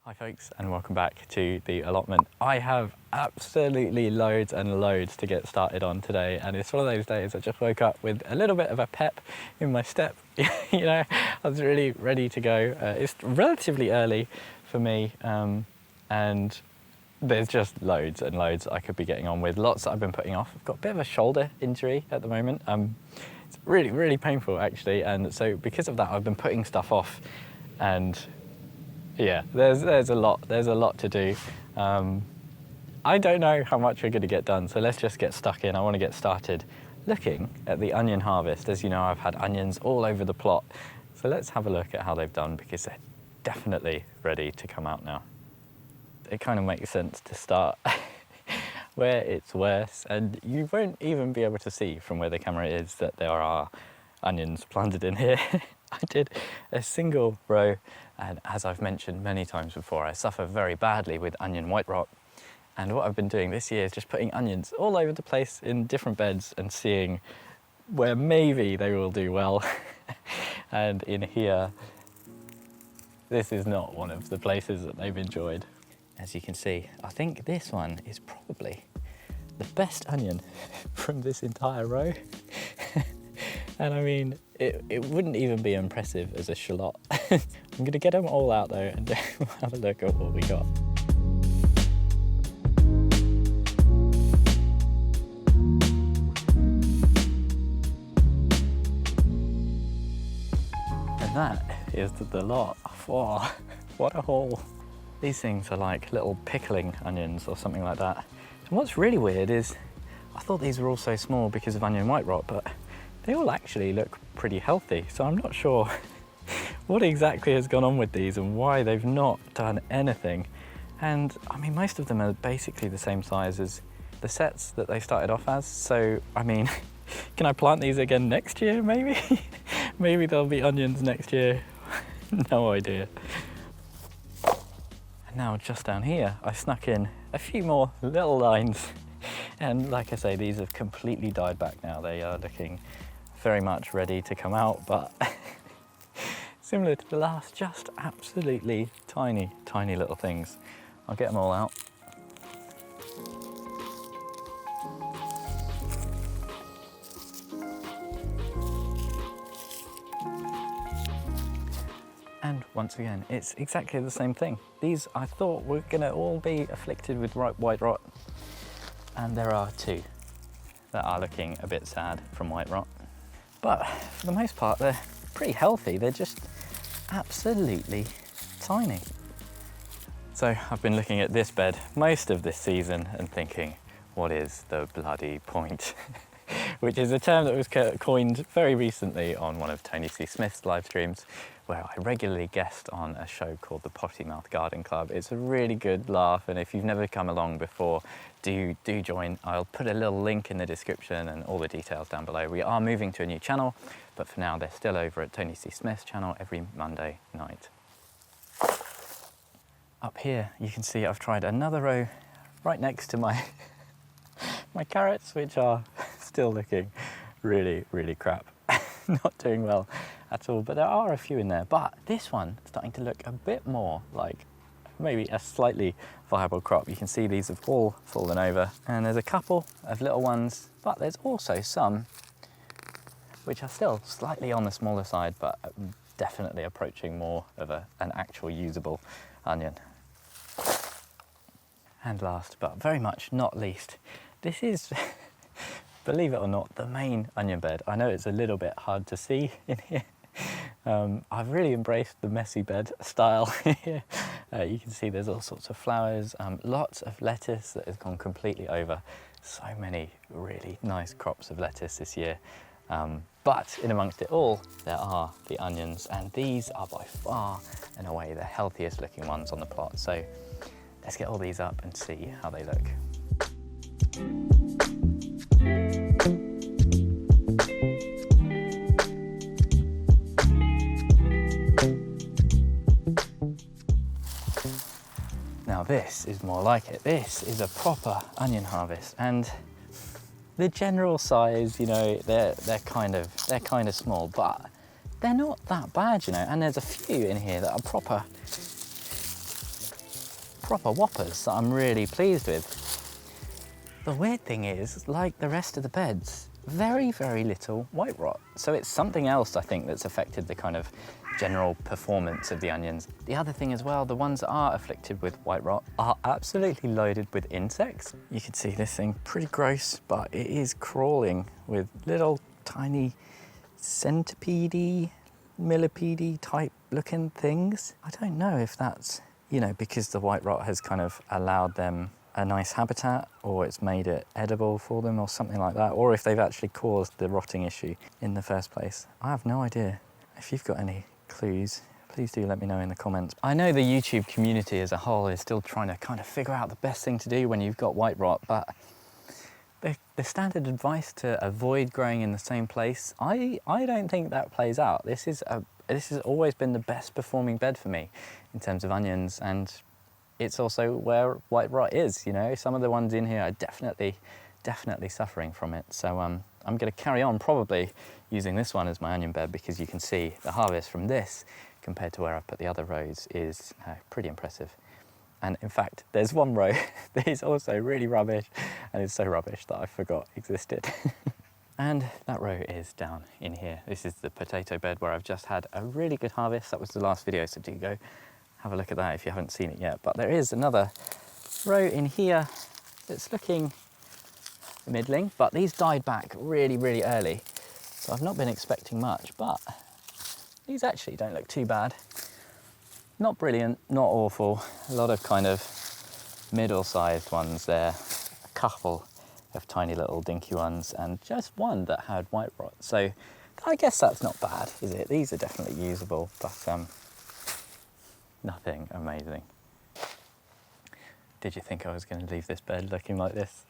Hi folks, and welcome back to the allotment. I have absolutely loads and loads to get started on today, and it's one of those days I just woke up with a little bit of a pep in my step. You know, I was really ready to go. It's relatively early for me, and there's just loads and loads I could be getting on with. Lots that I've been putting off. I've got a bit of a shoulder injury at the moment. It's really painful actually, and so because of that I've been putting stuff off, and yeah, there's a lot to do. I don't know how much we're going to get done, so let's just get stuck in. I want to get started looking at the onion harvest. As you know, I've had onions all over the plot, so let's have a look at how they've done, because they're definitely ready to come out now. It kind of makes sense to start where it's worse, and you won't even be able to see from where the camera is that there are onions planted in here. I did a single row, and as I've mentioned many times before, I suffer very badly with onion white rot. And what I've been doing this year is just putting onions all over the place in different beds and seeing where maybe they will do well. And in here, this is not one of the places that they've enjoyed. As you can see, I think this one is probably the best onion from this entire row. And I mean, it wouldn't even be impressive as a shallot. I'm going to get them all out though and have a look at what we got. And that is the lot. Oh, what a haul. These things are like little pickling onions or something like that. And what's really weird is, I thought these were all so small because of onion white rot, but they all actually look pretty healthy, so I'm not sure what exactly has gone on with these and why they've not done anything. And I mean, most of them are basically the same size as the sets that they started off as, so I mean, can I plant these again next year maybe? Maybe there'll be onions next year. No idea. And now just down here, I snuck in a few more little lines, and like I say, these have completely died back now. They are looking very much ready to come out, but similar to the last, just absolutely tiny little things. I'll get them all out. And once again, it's exactly the same thing. These, I thought, were gonna all be afflicted with white rot, and there are two that are looking a bit sad from white rot. But for the most part, they're pretty healthy. They're just absolutely tiny. So I've been looking at this bed most of this season and thinking, what is the bloody point? Which is a term that was coined very recently on one of Tony C. Smith's live streams, where I regularly guest on a show called the Potty Garden Club. It's a really good laugh, and if you've never come along before, do join. I'll put a little link in the description and all the details down below. We are moving to a new channel, but for now they're still over at Tony C. Smith's channel every Monday night. Up here you can see I've tried another row right next to my my carrots, which are still looking really crap. Not doing well at all, but there are a few in there. But this one is starting to look a bit more like maybe a slightly viable crop. You can see these have all fallen over, and there's a couple of little ones, but there's also some which are still slightly on the smaller side, but definitely approaching more of an actual usable onion. And last, but very much not least, this is, believe it or not, the main onion bed. I know it's a little bit hard to see in here. I've really embraced the messy bed style here. You can see there's all sorts of flowers, lots of lettuce that has gone completely over. So many really nice crops of lettuce this year. But in amongst it all, there are the onions, and these are by far and away the healthiest looking ones on the plot. So let's get all these up and see how they look. Now this is more like it. This is a proper onion harvest, and the general size, you know, they're kind of small, but they're not that bad, you know. And there's a few in here that are proper proper whoppers that I'm really pleased with. The weird thing is, like the rest of the beds, very, very little white rot. So it's something else, I think, that's affected the kind of general performance of the onions. The other thing as well, the ones that are afflicted with white rot are absolutely loaded with insects. You can see this thing, pretty gross, but it is crawling with little tiny centipede-y, millipede type looking things. I don't know if that's, you know, because the white rot has kind of allowed them a nice habitat, or it's made it edible for them or something like that, or if they've actually caused the rotting issue in the first place. I have no idea. If you've got any clues, please do let me know in the comments. I know the YouTube community as a whole is still trying to kind of figure out the best thing to do when you've got white rot, but the standard advice to avoid growing in the same place, I don't think that plays out. This has always been the best performing bed for me in terms of onions, and it's also where white rot is, you know. Some of the ones in here are definitely suffering from it. So I'm going to carry on probably using this one as my onion bed, because you can see the harvest from this compared to where I've put the other rows is pretty impressive. And in fact, there's one row that is also really rubbish, and it's so rubbish that I forgot existed. And that row is down in here. This is the potato bed where I've just had a really good harvest. That was the last video, so do go have a look at that if you haven't seen it yet. But there is another row in here that's looking middling, but these died back really, really early. So I've not been expecting much, but these actually don't look too bad. Not brilliant, not awful. A lot of kind of middle-sized ones there. A couple of tiny little dinky ones, and just one that had white rot. So I guess that's not bad, is it? These are definitely usable, but nothing amazing. Did you think I was going to leave this bed looking like this?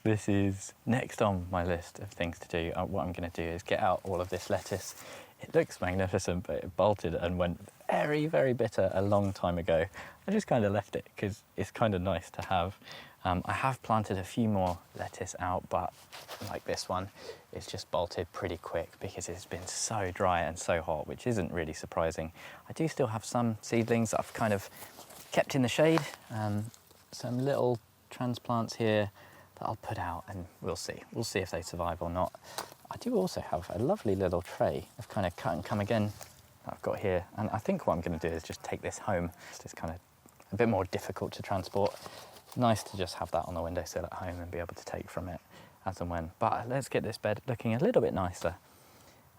This is next on my list of things to do. What I'm going to do is get out all of this lettuce. It looks magnificent, but it bolted and went very, very bitter a long time ago. I just kind of left it because it's kind of nice to have. I have planted a few more lettuce out, but like this one, it's just bolted pretty quick because it's been so dry and so hot, which isn't really surprising. I do still have some seedlings that I've kind of kept in the shade. Some little transplants here that I'll put out, and we'll see. We'll see if they survive or not. I do also have a lovely little tray of kind of cut and come again that I've got here. And I think what I'm going to do is just take this home. It's kind of a bit more difficult to transport. Nice to just have that on the windowsill at home and be able to take from it as and when. But let's get this bed looking a little bit nicer,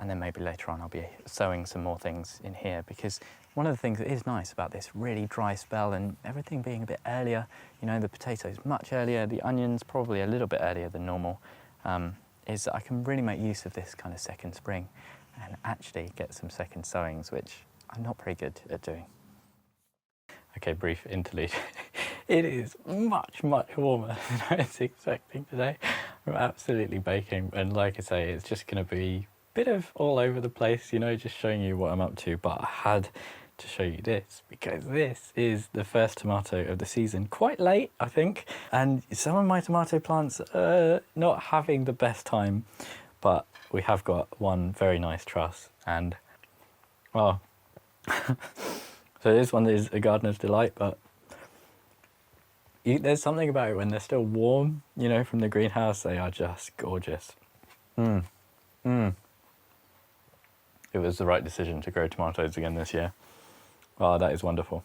and then maybe later on I'll be sowing some more things in here, because one of the things that is nice about this really dry spell and everything being a bit earlier, you know, the potatoes much earlier, the onions probably a little bit earlier than normal, is that I can really make use of this kind of second spring and actually get some second sowings, which I'm not very good at doing. Okay, brief interlude. It is much, much warmer than I was expecting today. I'm absolutely baking, and like I say, it's just going to be a bit of all over the place, you know, just showing you what I'm up to. But I had to show you this because this is the first tomato of the season, quite late, I think. And some of my tomato plants are not having the best time, but we have got one very nice truss, and well, so this one is a gardener's delight, but there's something about it when they're still warm, you know, from the greenhouse. They are just gorgeous. It was the right decision to grow tomatoes again this year. Oh, that is wonderful.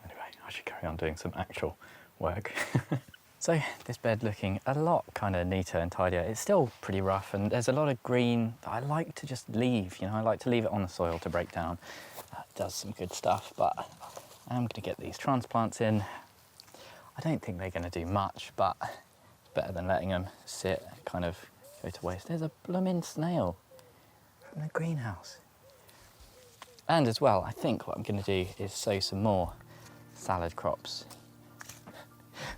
Anyway, I should carry on doing some actual work. So this bed looking a lot kind of neater and tidier. It's still pretty rough, and there's a lot of green that I like to just leave, you know, I like to leave it on the soil to break down. That does some good stuff, but I'm going to get these transplants in. I don't think they're going to do much, but it's better than letting them sit and kind of go to waste. There's a blooming snail from the greenhouse. And as well, I think what I'm going to do is sow some more salad crops,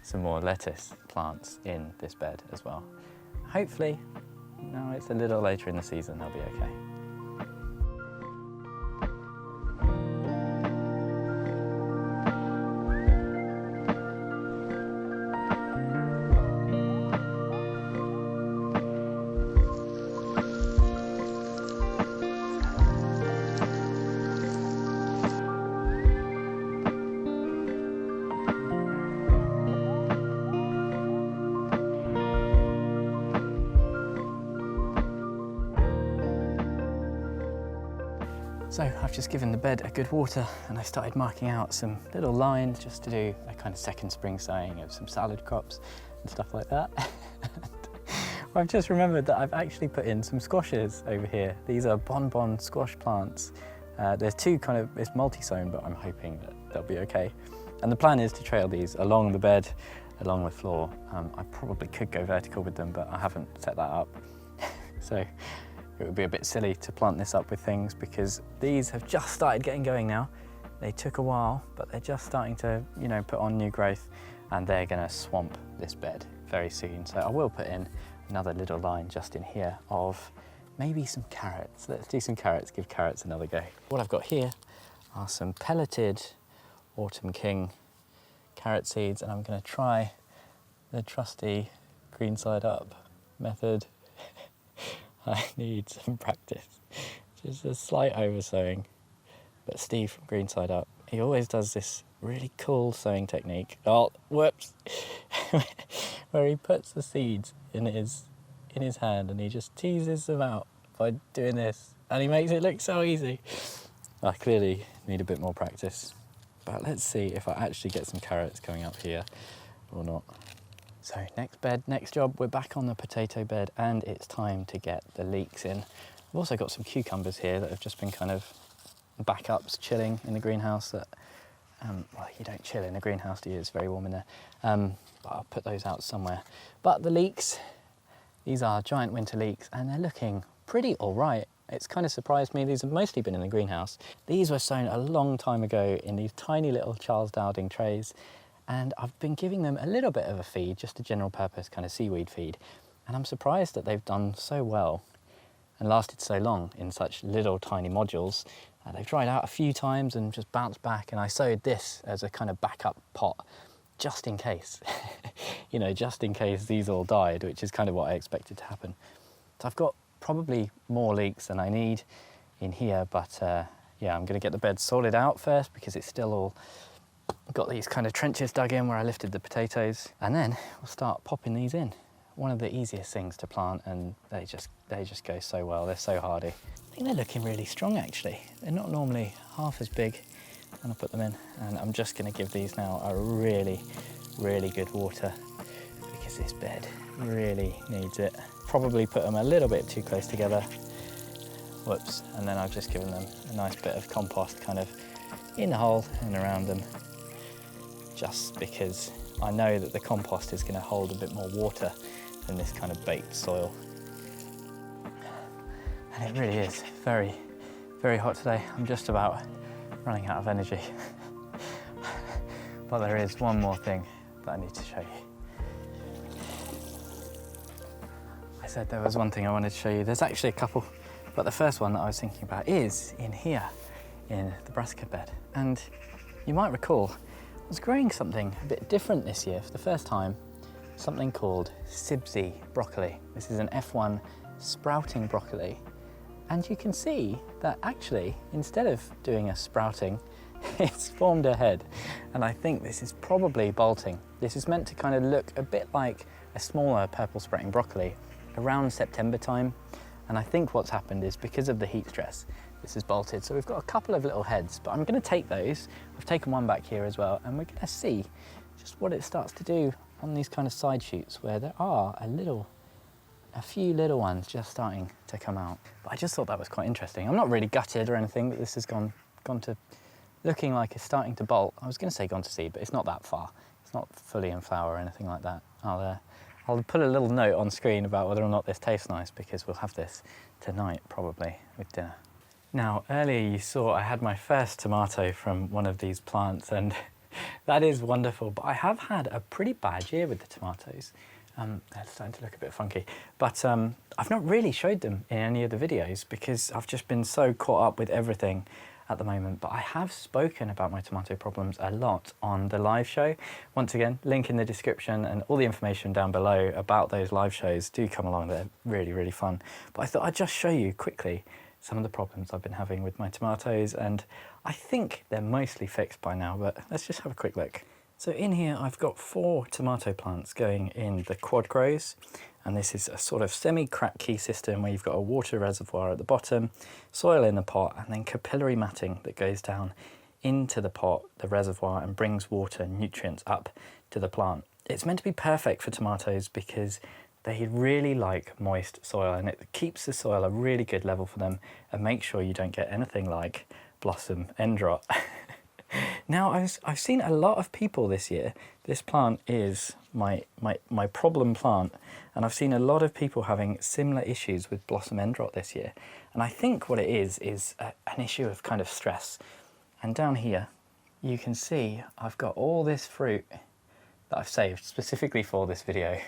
some more lettuce plants in this bed as well. Hopefully, no, it's a little later in the season, they'll be okay. So I've just given the bed a good water and I started marking out some little lines just to do a kind of second spring sowing of some salad crops and stuff like that. I've just remembered that I've actually put in some squashes over here. These are bonbon squash plants. There's two kind of, it's multi-sown, but I'm hoping that they'll be okay. And the plan is to trail these along the bed, along the floor. I probably could go vertical with them, but I haven't set that up. So it would be a bit silly to plant this up with things because these have just started getting going now. They took a while, but they're just starting to, you know, put on new growth and they're gonna swamp this bed very soon. So I will put in another little line just in here of maybe some carrots. Let's do some carrots, give carrots another go. What I've got here are some pelleted Autumn King carrot seeds, and I'm gonna try the trusty green side up method. I need some practice. Just a slight oversowing. But Steve from Green Side Up, he always does this really cool sowing technique. Oh, whoops! Where he puts the seeds in his hand and he just teases them out by doing this. And he makes it look so easy. I clearly need a bit more practice. But let's see if I actually get some carrots coming up here or not. So next bed, next job, we're back on the potato bed and it's time to get the leeks in. I've also got some cucumbers here that have just been kind of backups chilling in the greenhouse that, well, you don't chill in a greenhouse, do you? It's very warm in there. But I'll put those out somewhere. But the leeks, these are giant winter leeks and they're looking pretty all right. It's kind of surprised me. These have mostly been in the greenhouse. These were sown a long time ago in these tiny little Charles Dowding trays. And I've been giving them a little bit of a feed, just a general purpose kind of seaweed feed. And I'm surprised that they've done so well and lasted so long in such little tiny modules. They've dried out a few times and just bounced back. And I sowed this as a kind of backup pot, just in case, you know, just in case these all died, which is kind of what I expected to happen. So I've got probably more leeks than I need in here, but yeah, I'm gonna get the bed sorted out first because it's still all got these kind of trenches dug in where I lifted the potatoes, and then we'll start popping these in. One of the easiest things to plant, and they just go so well. They're so hardy. I think they're looking really strong actually. They're not normally half as big when I put them in, and I'm just going to give these now a really good water because this bed really needs it. Probably put them a little bit too close together. Whoops. And then I've just given them a nice bit of compost kind of in the hole and around them, just because I know that the compost is going to hold a bit more water than this kind of baked soil. And it really is very hot today. I'm just about running out of energy. But there is one more thing that I need to show you. I said there was one thing I wanted to show you. There's actually a couple, but the first one that I was thinking about is in here, in the brassica bed. And you might recall, I was growing something a bit different this year for the first time, something called Sibsy broccoli. This is an F1 sprouting broccoli. And you can see that actually, instead of doing a sprouting, it's formed a head. And I think this is probably bolting. This is meant to kind of look a bit like a smaller purple sprouting broccoli around September time. And I think what's happened is because of the heat stress, this is bolted. So we've got a couple of little heads, but I'm going to take those. I've taken one back here as well, and we're going to see just what it starts to do on these kind of side shoots where there are a few little ones just starting to come out. But I just thought that was quite interesting. I'm not really gutted or anything that this has gone to looking like it's starting to bolt. I was going to say gone to seed, but it's not that far. It's not fully in flower or anything like that. I'll put a little note on screen about whether or not this tastes nice, because we'll have this tonight probably with dinner. Now, earlier you saw I had my first tomato from one of these plants, and that is wonderful, but I have had a pretty bad year with the tomatoes. They're starting to look a bit funky, but I've not really showed them in any of the videos because I've just been so caught up with everything at the moment. But I have spoken about my tomato problems a lot on the live show. Once again, link in the description and all the information down below about those live shows. Do come along, they're really fun. But I thought I'd just show you quickly some of the problems I've been having with my tomatoes, and I think they're mostly fixed by now, but let's just have a quick look. So in here I've got 4 tomato plants going in the quad grows. And this is a sort of semi-crack key system where you've got a water reservoir at the bottom, soil in the pot, and then capillary matting that goes down into the pot, the reservoir, and brings water and nutrients up to the plant. It's meant to be perfect for tomatoes because they really like moist soil, and it keeps the soil a really good level for them and makes sure you don't get anything like blossom end rot. Now, I've seen a lot of people this year. This plant is my problem plant, and I've seen a lot of people having similar issues with blossom end rot this year. And I think what it is an issue of kind of stress. And down here, you can see I've got all this fruit that I've saved specifically for this video,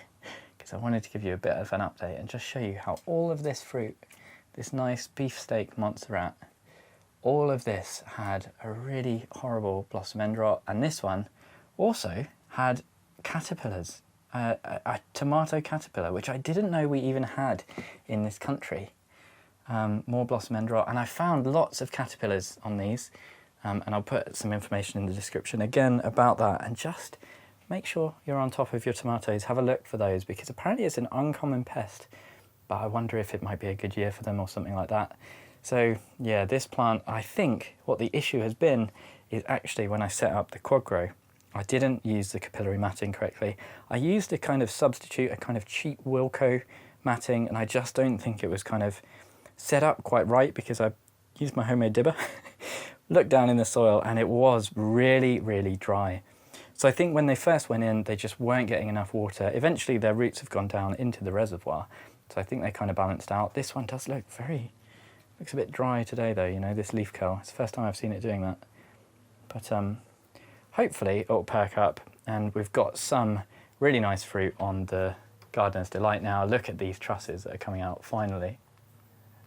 because I wanted to give you a bit of an update and just show you how all of this fruit, this nice beefsteak Montserrat, all of this had a really horrible blossom end rot, and this one also had caterpillars, a tomato caterpillar, which I didn't know we even had in this country. More blossom end rot, and I found lots of caterpillars on these, and I'll put some information in the description again about that, and just make sure you're on top of your tomatoes. Have a look for those, because apparently it's an uncommon pest, but I wonder if it might be a good year for them or something like that. So yeah, this plant, I think what the issue has been is actually when I set up the quad grow, I didn't use the capillary matting correctly. I used a kind of substitute, a kind of cheap Wilco matting, and I just don't think it was kind of set up quite right, because I used my homemade dibber, looked down in the soil, and it was really, really dry. So I think when they first went in, they just weren't getting enough water. Eventually their roots have gone down into the reservoir, so I think they kind of balanced out. This one does look looks a bit dry today though, you know, this leaf curl. It's the first time I've seen it doing that. But hopefully it'll perk up, and we've got some really nice fruit on the Gardener's Delight now. Look at these trusses that are coming out finally.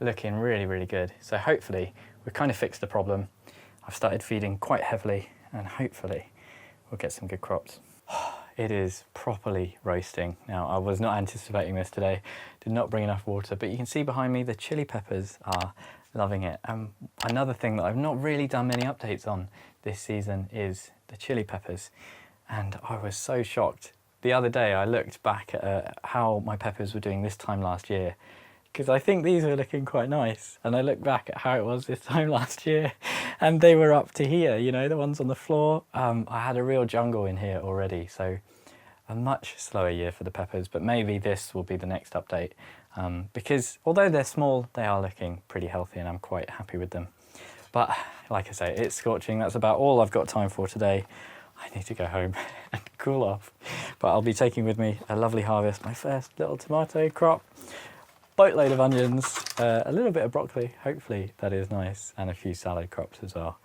Looking really, really good. So hopefully we've kind of fixed the problem. I've started feeding quite heavily, and hopefully we'll get some good crops. It is properly roasting. Now, I was not anticipating this today, did not bring enough water, but you can see behind me the chili peppers are loving it. Another thing that I've not really done many updates on this season is the chili peppers, and I was so shocked. The other day I looked back at how my peppers were doing this time last year, because I think these were looking quite nice, and I looked back at how it was this time last year, and they were up to here, you know, the ones on the floor. I had a real jungle in here already, so a much slower year for the peppers, but maybe this will be the next update, because although they're small, they are looking pretty healthy, and I'm quite happy with them. But like I say, it's scorching. That's about all I've got time for today. I need to go home and cool off, but I'll be taking with me a lovely harvest, my first little tomato crop, boatload of onions, a little bit of broccoli, hopefully that is nice, and a few salad crops as well.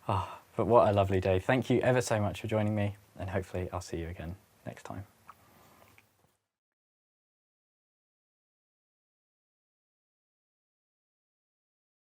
But what a lovely day. Thank you ever so much for joining me, and hopefully I'll see you again next time.